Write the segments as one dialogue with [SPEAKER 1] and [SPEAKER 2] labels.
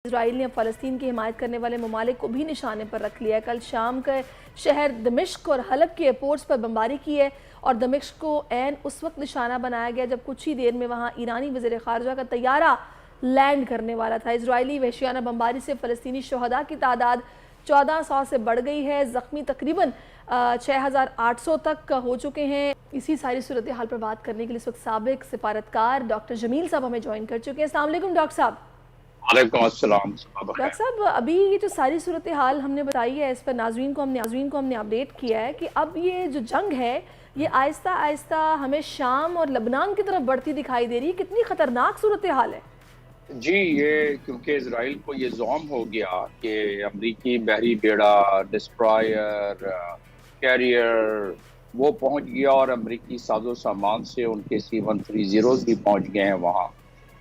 [SPEAKER 1] Israel ने फ़लस्तीन की हिमायत करने वाले ममालिक को भी निशाने पर रख लिया है। कल शाम के शहर दमिश्क और हलब के एयरपोर्ट्स पर बमबारी की है और दमिश्क को ऐन उस वक्त निशाना बनाया गया जब कुछ ही देर में वहाँ ईरानी वज़ीर ख़ारजा का तैयारा लैंड करने वाला था। इजरायली वहशियाना बमबारी से फ़लस्तीनी शहदा की तादाद 1400 से बढ़ गई है। ज़ख्मी तकरीबन 6800 तक हो चुके हैं। इसी सारी सूरत हाल पर बात करने के लिए इस वक्त साबिक सिफारतकार डॉक्टर जमील साहब हमें ज्वाइन कर चुके हैं। अस्सलाम वालेकुम डॉक्टर साहब।
[SPEAKER 2] वालेकुम अस्सलाम।
[SPEAKER 1] डॉक्टर साहब, अभी ये जो सारी सूरत हाल हमने बताई है, इस पर नाज़रीन को हमने अपडेट किया है कि अब ये जो जंग है ये आहिस्ता आहिस्ता हमें शाम और लबनान की तरफ बढ़ती दिखाई दे रही है। कितनी ख़तरनाक सूरत हाल है
[SPEAKER 2] जी, ये क्योंकि इजराइल को ये ज़ौम हो गया कि अमरीकी बहरी बेड़ा, डिस्ट्रॉयर, कैरियर वो पहुंच गया और अमरीकी साजो सामान से उनके C-130 भी पहुंच गए हैं वहाँ।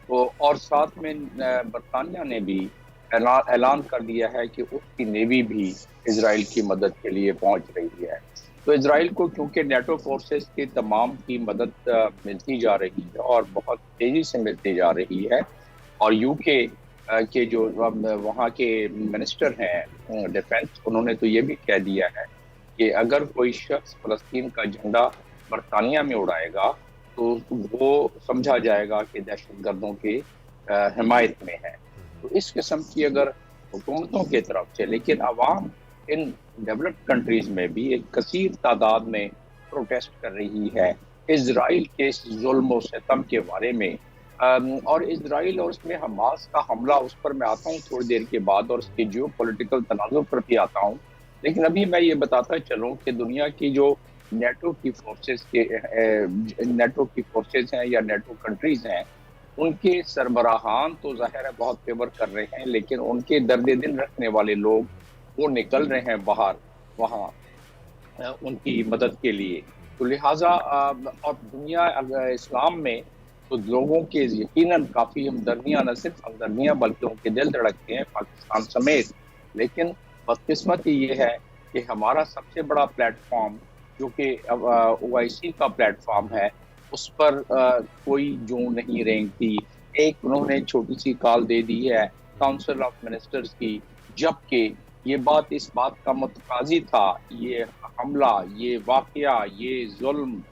[SPEAKER 2] तो और साथ में बरतानिया ने भी ऐलान कर दिया है कि उसकी नेवी भी इजराइल की मदद के लिए पहुंच रही है। तो इजराइल को क्योंकि नेटो फोर्सेस की तमाम की मदद मिलती जा रही है और बहुत तेज़ी से मिलती जा रही है, और यूके के जो वहाँ के मिनिस्टर हैं डिफेंस, उन्होंने तो ये भी कह दिया है कि अगर कोई शख्स फ़लस्तीन का झंडा बरतानिया में उड़ाएगा तो वो समझा जाएगा कि दहशतगर्दों के हिमायत में है। तो इस किस्म की अगर हुकूमतों की तरफ से, लेकिन अवाम इन डेवलप्ड कंट्रीज में भी एक कसीर तादाद में प्रोटेस्ट कर रही है इजराइल के इस जुल्म और सितम के बारे में। और इजराइल और उसमें हमास का हमला, उस पर मैं आता हूँ थोड़ी देर के बाद, और उसके जियो पॉलिटिकल तनाज़ुर पर भी आता हूँ। लेकिन अभी मैं ये बताता चलूँ कि दुनिया की जो नेटो की फोर्सेस हैं या नेटो कंट्रीज हैं, उनके सरबराहान तो ज़ाहिर है बहुत फेवर कर रहे हैं, लेकिन उनके दर्द दिल रखने वाले लोग वो निकल रहे हैं बाहर वहाँ उनकी मदद के लिए। तो लिहाजा और दुनिया इस्लाम में तो लोगों के यकीनन काफ़ी हमदर्दियाँ, न सिर्फ हमदर्दियाँ बल्कि उनके दिल धड़कते हैं पाकिस्तान समेत। लेकिन बदकिस्मती ये है कि हमारा सबसे बड़ा प्लेटफॉर्म जो कि OIC का प्लेटफॉर्म है, उस पर कोई जू नहीं रेंगती। एक उन्होंने छोटी सी कॉल दे दी है काउंसिल ऑफ मिनिस्टर्स की, जबकि ये बात इस बात का मुतकाजी था, ये हमला, ये वाकया, ये जुल्म,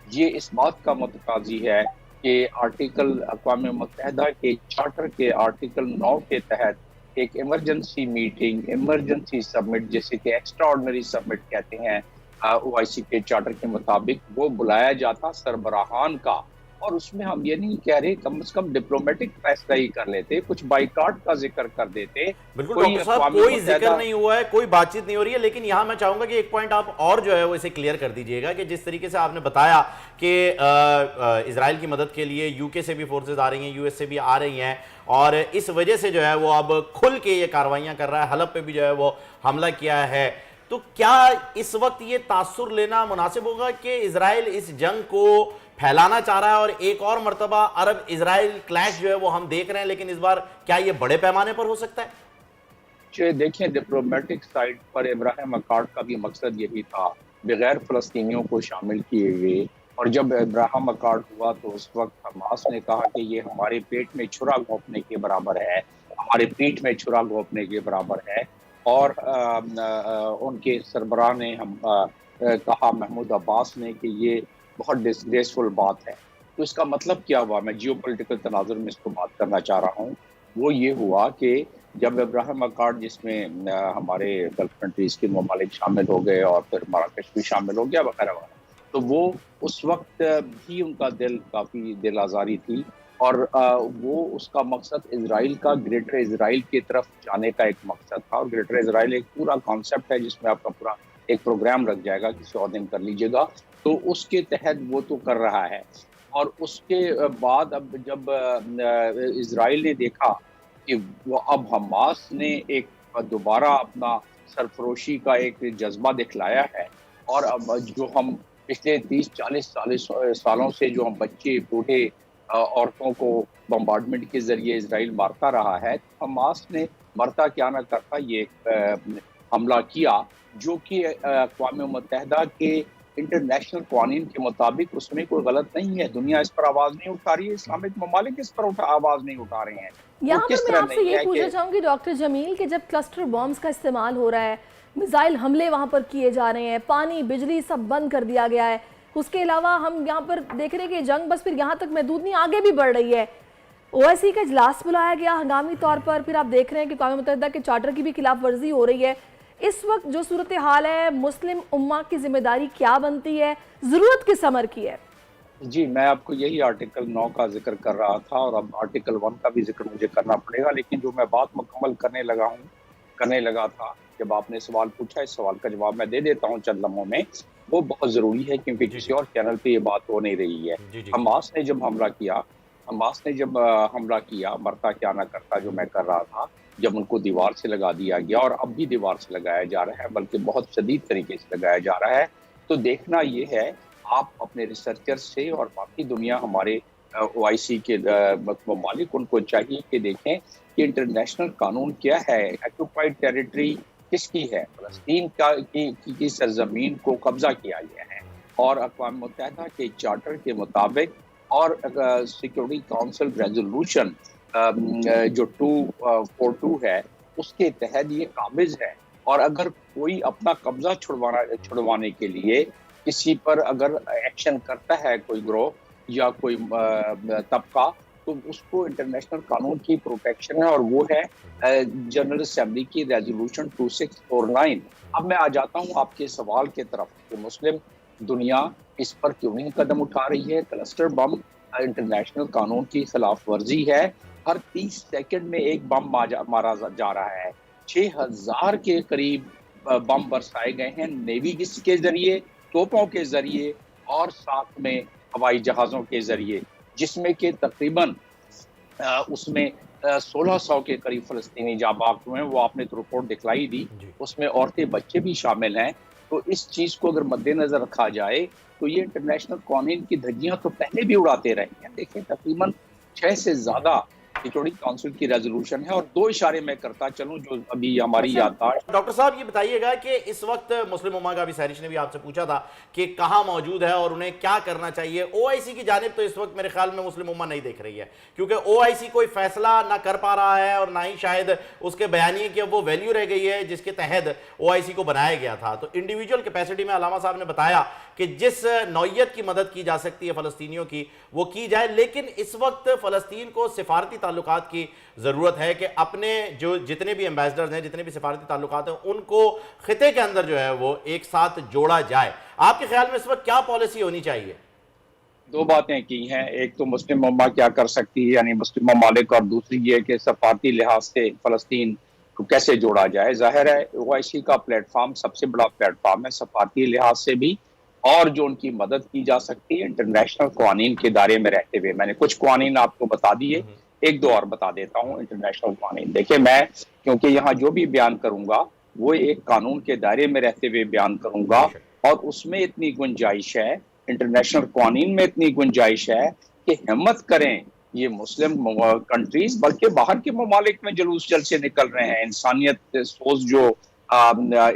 [SPEAKER 2] ये इस बात का मुतकाजी है कि आर्टिकल अक़वाम मुत्तहिदा के चार्टर के आर्टिकल 9 के तहत एक इमरजेंसी मीटिंग, इमरजेंसी समिट, जैसे कि एक्स्ट्रा ऑर्डिनरी समिट कहते हैं OIC के चार्टर के मुताबिक, वो बुलाया जाता सरबराहान का। और उसमें हम ये नहीं कह रहे, कम से कम डिप्लोमेटिक फैसला ही कर लेते, कुछ बाइकाट का जिक्र कर देते।
[SPEAKER 3] बिल्कुल डॉक्टर साहब, कोई जिक्र नहीं हुआ है, कोई बातचीत नहीं हो रही है। लेकिन यहाँ मैं चाहूंगा कि एक पॉइंट आप और जो है वो इसे क्लियर कर दीजिएगा कि जिस तरीके से आपने बताया कि इजराइल की मदद के लिए यूके से भी फोर्सेज आ रही हैं, US से भी आ रही हैं, और इस वजह से जो है वो अब खुल के ये कार्रवाइयां कर रहा है, हलब पे भी जो है वो हमला किया है। तो क्या इस वक्त ये तासुर लेना मुनासिब होगा कि इजराइल इस जंग को फैलाना चाह रहा है और एक और मर्तबा अरब इजराइल क्लैश जो है वो हम देख रहे हैं, लेकिन इस बार क्या ये बड़े पैमाने पर हो सकता है?
[SPEAKER 2] देखिए, डिप्लोमेटिक साइड पर इब्राहिम अकार्ड का भी मकसद यही था, बगैर फ़लस्तीनियों को शामिल किए हुए। और जब इब्राहिम अकार्ड हुआ तो उस वक्त हमास ने कहा कि ये हमारे पेट में छुरा घोंपने के बराबर है, हमारे पीठ में छुरा घोंपने के बराबर है। और उनके सरबराह ने कहा, महमूद अब्बास ने, कि ये बहुत डिसग्रेसफुल बात है। तो इसका मतलब क्या हुआ, मैं जियो पॉलिटिकल तनाजुर में इसको बात करना चाह रहा हूँ, वो ये हुआ कि जब इब्राहिम अकार्ड, जिसमें हमारे गल्फ कंट्रीज के ममालिक शामिल हो गए और फिर मराकश भी शामिल हो गया वगैरह वगैरह, तो वो उस वक्त भी उनका काफ़ी दिल आज़ारी थी। और वो उसका मकसद इजराइल का, ग्रेटर इजराइल की तरफ जाने का एक मकसद था। और ग्रेटर इजराइल एक पूरा कॉन्सेप्ट है जिसमें आपका पूरा एक प्रोग्राम लग जाएगा, किसी और दिन कर लीजिएगा। तो उसके तहत वो तो कर रहा है। और उसके बाद अब जब इजराइल ने देखा कि वो अब हमास ने एक दोबारा अपना सरफरोशी का एक जज्बा दिखलाया है, और अब जो हम पिछले 30-40 सालों से जो हम बच्चे, बूढ़े, औरतों को बम्बार्डमेंट के जरिए इजराइल मारता रहा है, तो हमास ने मरता क्या न करता ये हमला किया, जो कि अक़वाम मुत्तहिदा के इंटरनेशनल कानून के मुताबिक उसमें कोई गलत नहीं है। दुनिया इस पर आवाज़ नहीं उठा रही है, इस्लामिक ममालिक इस पर आवाज़ नहीं उठा रहे हैं।
[SPEAKER 1] यहाँ
[SPEAKER 2] किस
[SPEAKER 1] पर मैं
[SPEAKER 2] तरह
[SPEAKER 1] आपसे
[SPEAKER 2] नहीं
[SPEAKER 1] ये
[SPEAKER 2] है
[SPEAKER 1] पूछना
[SPEAKER 2] कि
[SPEAKER 1] चाहूंगी डॉक्टर जमील कि जब क्लस्टर बॉम्ब्स का इस्तेमाल हो रहा है, मिसाइल हमले वहाँ पर किए जा रहे हैं, पानी बिजली सब बंद कर दिया गया है, उसके अलावा हम यहाँ पर देख रहे हैं कि जंग बस फिर यहाँ तक महदूद नहीं, आगे भी बढ़ रही है। ओआईसी का इजलास बुलाया गया हंगामी तौर पर, फिर आप देख रहे हैं कि अक़वाम मुत्तहिदा के चार्टर की भी खिलाफ वर्जी हो रही है। इस वक्त जो सूरत हाल है, मुस्लिम उम्मा की जिम्मेदारी क्या बनती है, जरूरत किस अमर की है?
[SPEAKER 2] जी, मैं आपको यही आर्टिकल 9 का जिक्र कर रहा था और अब आर्टिकल 1 का भी जिक्र मुझे करना पड़ेगा, लेकिन जो मैं बात मुकम्मल करने लगा था, जब आपने सवाल पूछा, इस सवाल का जवाब मैं दे देता हूँ चंद लम्हों में। वो बहुत ज़रूरी है क्योंकि
[SPEAKER 3] जी,
[SPEAKER 2] किसी और चैनल पे ये बात हो नहीं रही है।
[SPEAKER 3] जी, जी।
[SPEAKER 2] हमास ने जब हमला किया, मरता क्या ना करता जो मैं कर रहा था, जब उनको दीवार से लगा दिया गया और अब भी दीवार से लगाया जा रहा है, बल्कि बहुत शदीद तरीके से लगाया जा रहा है, तो देखना ये है, आप अपने रिसर्चर्स से और बाकी दुनिया हमारे ओआईसी के ममालिक, उनको चाहिए कि देखें कि इंटरनेशनल कानून क्या है, ऑक्यूपाइड टेरिटरी किसकी है, फ़लस्तीन की सरजमीन को कब्जा किया गया है और अक़वाम मुत्तहिदा के चार्टर के मुताबिक और सिक्योरिटी काउंसिल रेजोल्यूशन जो 242 है, उसके तहत ये काबिज है। और अगर कोई अपना कब्जा छुड़वाने के लिए किसी पर अगर एक्शन करता है कोई ग्रोह या कोई तबका, तो उसको इंटरनेशनल कानून की प्रोटेक्शन है और वो है जनरल असेंबली की रेजोल्यूशन 2649। अब मैं आ जाता हूँ आपके सवाल के तरफ कि मुस्लिम दुनिया इस पर क्यों नहीं कदम उठा रही है। क्लस्टर बम इंटरनेशनल कानून की खिलाफ वर्जी है। हर 30 सेकंड में एक बम मारा जा रहा है। 6000 के करीब बम बरसाए गए हैं नेवी के जरिए, तोपों के जरिए और साथ में हवाई जहाज़ों के जरिए, जिसमें कि तकरीबन उसमें 1600 के करीब फ़लस्तीनी जाबाज हुए हैं। वो आपने तो रिपोर्ट दिखलाई दी, उसमें औरतें बच्चे भी शामिल हैं। तो इस चीज़ को अगर मद्देनज़र रखा जाए तो ये इंटरनेशनल कानून की धज्जियां तो पहले भी उड़ाते रहे हैं। देखिए, तकरीबन 6 से ज़्यादा सिक्योरिटी काउंसिल की रेजोल्यूशन है और 2 इशारे मैं करता चलूं जो अभी हमारी याददाश्त।
[SPEAKER 3] डॉक्टर साहब ये बताइएगा कि इस वक्त मुस्लिम उम्मा का भी सहरिश ने भी आपसे पूछा था कि कहां मौजूद है और उन्हें क्या करना चाहिए। ओआईसी की जानिब तो इस वक्त मेरे ख्याल में मुस्लिम उम्मा नहीं देख रही है, क्योंकि ओआईसी कोई फैसला ना कर पा रहा है और ना ही शायद उसके बयानिए की वो वैल्यू रह गई है जिसके तहत ओआईसी को बनाया गया था। तो इंडिविजुअल कैपेसिटी में अलामा साहब ने बताया कि जिस नौयत की मदद की जा सकती है फ़लस्तीनियों की वो की जाए, लेकिन इस वक्त फ़लस्तीन को सिफारती ताल्लुकात की ज़रूरत है कि अपने जो जितने भी एम्बेसडर्स हैं, जितने भी सिफारती ताल्लुकात हैं, उनको खिते के अंदर जो है वो एक साथ जोड़ा जाए। आपके ख्याल में इस वक्त क्या पॉलिसी होनी चाहिए?
[SPEAKER 2] 2 बातें की हैं, एक तो मुस्लिम उम्मा क्या कर सकती है, यानी मुस्लिम ममालिक, और दूसरी ये कि सफारती लिहाज से फ़लस्तीन को कैसे जोड़ा जाए। जाहिर है ओआईसी का प्लेटफॉर्म सबसे बड़ा प्लेटफॉर्म है सफारती लिहाज से भी, और जो उनकी मदद की जा सकती है इंटरनेशनल कानून के दायरे में रहते हुए। मैंने कुछ कानून आपको बता दिए, एक दो और बता देता हूँ इंटरनेशनल कानून। देखिए, मैं क्योंकि यहाँ जो भी बयान करूंगा वो एक कानून के दायरे में रहते हुए बयान करूंगा और उसमें इतनी गुंजाइश है, इंटरनेशनल कानून में इतनी गुंजाइश है कि हिम्मत करें ये मुस्लिम कंट्रीज, बल्कि बाहर के ममालिक में जुलूस जलसे निकल रहे हैं। इंसानियत सोच जो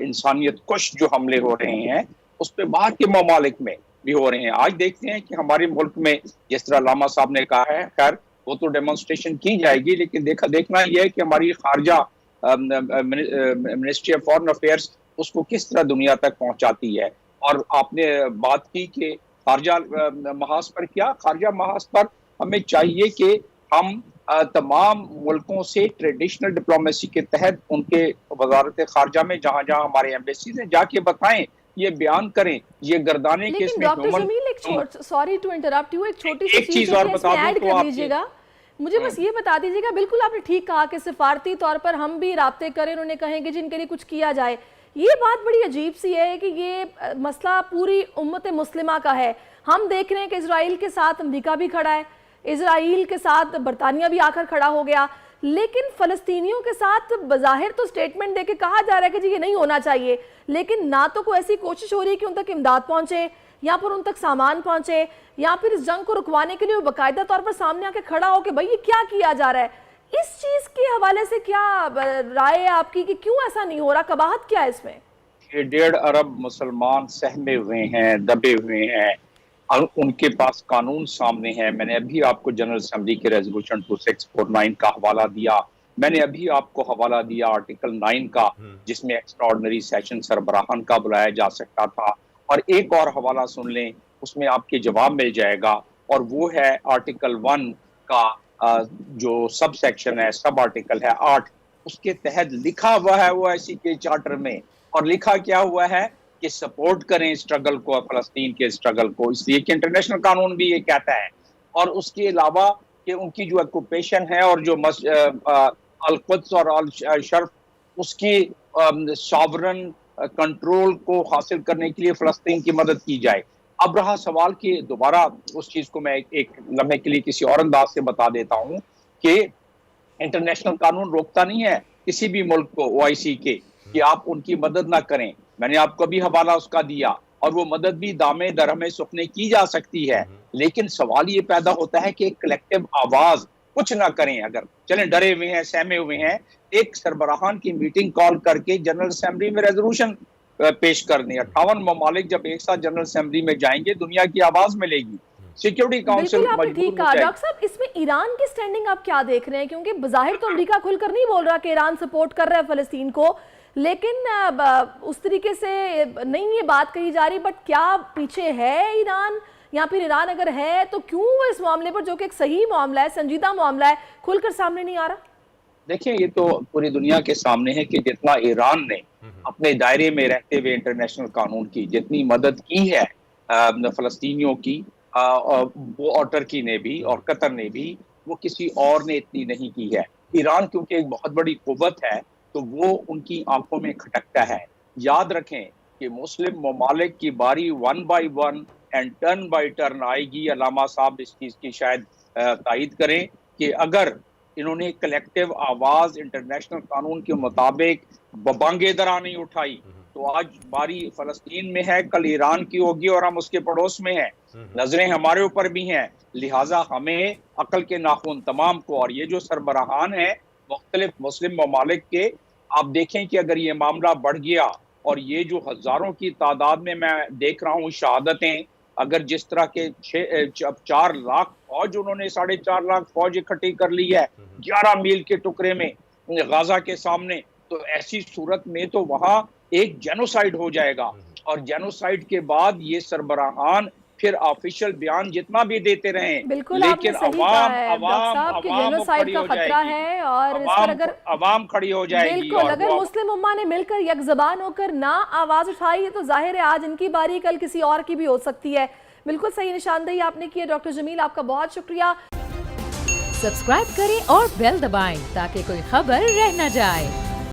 [SPEAKER 2] इंसानियत कुश जो हमले हो रहे हैं उस पर बाहर के ममालिक में भी हो रहे हैं। आज देखते हैं कि हमारे मुल्क में जिस तरह लामा साहब ने कहा है, खैर वो तो डेमोन्स्ट्रेशन की जाएगी, लेकिन देखना यह है कि हमारी खारजा मिनिस्ट्री ऑफ फॉरेन अफेयर्स उसको किस तरह दुनिया तक पहुंचाती है। और आपने बात की कि खारजा महाज पर क्या, खारजा महाज पर हमें चाहिए कि हम तमाम मुल्कों से ट्रेडिशनल डिप्लोमेसी के तहत उनके वजारत खारजा में जहाँ जहाँ हमारे एम्बेसीज हैं जाके बताएं, ये बयान करें, ये गर्दाने के इसमें
[SPEAKER 1] डॉक्टर जमील, एक सॉरी टू इंटरप्ट यू, एक छोटी सी चीज
[SPEAKER 2] और बता
[SPEAKER 1] ऐड कर दीजिएगा। मुझे बस ये बता दीजिएगा, बिल्कुल आपने ठीक कहा कि सिफारती तौर पर हम भी राब्ते करें, उन्होंने कहें कि जिनके लिए कुछ किया जाए। ये बात बड़ी अजीब सी है कि ये मसला पूरी उम्मत मुस्लिमा का है। हम देख रहे हैं कि इजराइल के साथ अमेरिका भी खड़ा है, इजराइल के साथ बरतानिया भी आकर खड़ा हो गया, लेकिन फ़लस्तीनियों के साथ बज़ाहिर तो स्टेटमेंट देके कहा जा रहा है कि जी ये नहीं होना चाहिए, लेकिन ना तो कोई ऐसी कोशिश हो रही है कि उन तक इमदाद पहुंचे या फिर उन तक सामान पहुंचे, या फिर इस जंग को रुकवाने के लिए बाकायदा तौर पर सामने आके खड़ा हो कि भाई ये क्या किया जा रहा है। इस चीज़ के हवाले से क्या राय है आपकी कि क्यों ऐसा नहीं हो रहा, कबाहत क्या है इसमें?
[SPEAKER 2] 1.5 अरब मुसलमान सहमे हुए हैं, दबे हुए हैं, और उनके पास कानून सामने है। मैंने अभी आपको जनरल असेंबली के रेजोल्यूशन 2649 का हवाला दिया, मैंने अभी आपको हवाला दिया आर्टिकल 9 का, जिसमें एक्स्ट्राऑर्डिनरी सेशन सरबराहान का बुलाया जा सकता था, और एक और हवाला सुन लें, उसमें आपके जवाब मिल जाएगा, और वो है आर्टिकल 1 का जो सब सेक्शन है, सब आर्टिकल है 8, उसके तहत लिखा हुआ है OIC के चार्टर में, और लिखा क्या हुआ है कि सपोर्ट करें स्ट्रगल को, फलस्तीन के स्ट्रगल को, इसलिए कि इंटरनेशनल कानून भी ये कहता है। और उसके अलावा कि उनकी जो ऑक्यूपेशन है और जो अल-कुद्स और अल-शर्फ, उसकी सॉवरन कंट्रोल को हासिल करने के लिए फलस्तीन की मदद की जाए। अब रहा सवाल कि दोबारा उस चीज को मैं एक लम्हे के लिए किसी और अंदाज से बता देता हूं कि इंटरनेशनल कानून रोकता नहीं है किसी भी मुल्क को OIC के कि आप उनकी मदद ना करें। मैंने आपको भी हवाला उसका दिया, और वो मदद भी दामे दरहमे सुखने की जा सकती है, लेकिन सवाल ये पैदा होता है कि एक कलेक्टिव आवाज कुछ ना करें। अगर चलें डरे हुए हैं, सहमे हुए हैं, एक सरबराहान की मीटिंग कॉल करके जनरल असेंबली में रेजोल्यूशन पेश कर दें। 58 ममालिक जब एक साथ जनरल असेंबली में जाएंगे, दुनिया की आवाज मिलेगी, सिक्योरिटी काउंसिल मजबूर हो जाएगी।
[SPEAKER 1] डॉक्टर साहब, इसमें ईरान की स्टैंडिंग आप क्या देख रहे हैं? क्योंकि बज़ाहिर तो अमेरिका खुलकर नहीं बोल रहा कि ईरान सपोर्ट कर रहा है फलस्तीन को, लेकिन उस तरीके से नहीं ये बात कही जा रही, बट क्या पीछे है ईरान, या फिर ईरान अगर है तो क्यों वो इस मामले पर, जो कि एक सही मामला है, संजीदा मामला है, खुलकर सामने नहीं आ रहा?
[SPEAKER 2] देखिए, ये तो पूरी दुनिया के सामने है कि जितना ईरान ने अपने दायरे में रहते हुए इंटरनेशनल कानून की जितनी मदद की है फलस्तीनियों की, वो और टर्की ने भी और कतर ने भी, वो किसी और ने इतनी नहीं की है। ईरान क्योंकि एक बहुत बड़ी कुव्वत है, तो वो उनकी आंखों में खटकता है। याद रखें कि मुस्लिम ममालिक की बारी 1 by 1 and turn by turn आएगी। अलामा साहब इस चीज की शायद तायद करें कि अगर इन्होंने कलेक्टिव आवाज इंटरनेशनल कानून के मुताबिक बबांगे दरा नहीं उठाई, तो आज बारी फलस्तीन में है, कल ईरान की होगी, और हम उसके पड़ोस में हैं, नजरें हमारे ऊपर भी हैं। लिहाजा हमें अकल के नाखून तमाम को, और ये जो सरबराहान है मुख्तलिफ मुस्लिम ममालिक के, आप देखें कि अगर ये मामला बढ़ गया और ये जो हजारों की तादाद में मैं देख रहा हूँ शहादतें, अगर जिस तरह के 4 लाख फौज, उन्होंने 4.5 लाख फौज इकट्ठी कर ली है 11 मील के टुकड़े में गाजा के सामने, तो ऐसी सूरत में तो वहां एक जेनोसाइड हो जाएगा। और जेनोसाइड के बाद ये सरबराहान फिर ऑफिशियल बयान जितना भी देते रहें, लेकिन अवाम खड़ी हो जाएगी।
[SPEAKER 1] बिल्कुल, अगर मुस्लिम उम्मा ने मिलकर यकज़बान होकर ना आवाज उठाई, तो जाहिर है आज इनकी बारी, कल किसी और की भी हो सकती है। बिल्कुल सही निशानदेही आपने की है डॉक्टर जमील, आपका बहुत शुक्रिया।
[SPEAKER 4] सब्सक्राइब करें और बेल दबाएं ताकि कोई खबर रह न जाए।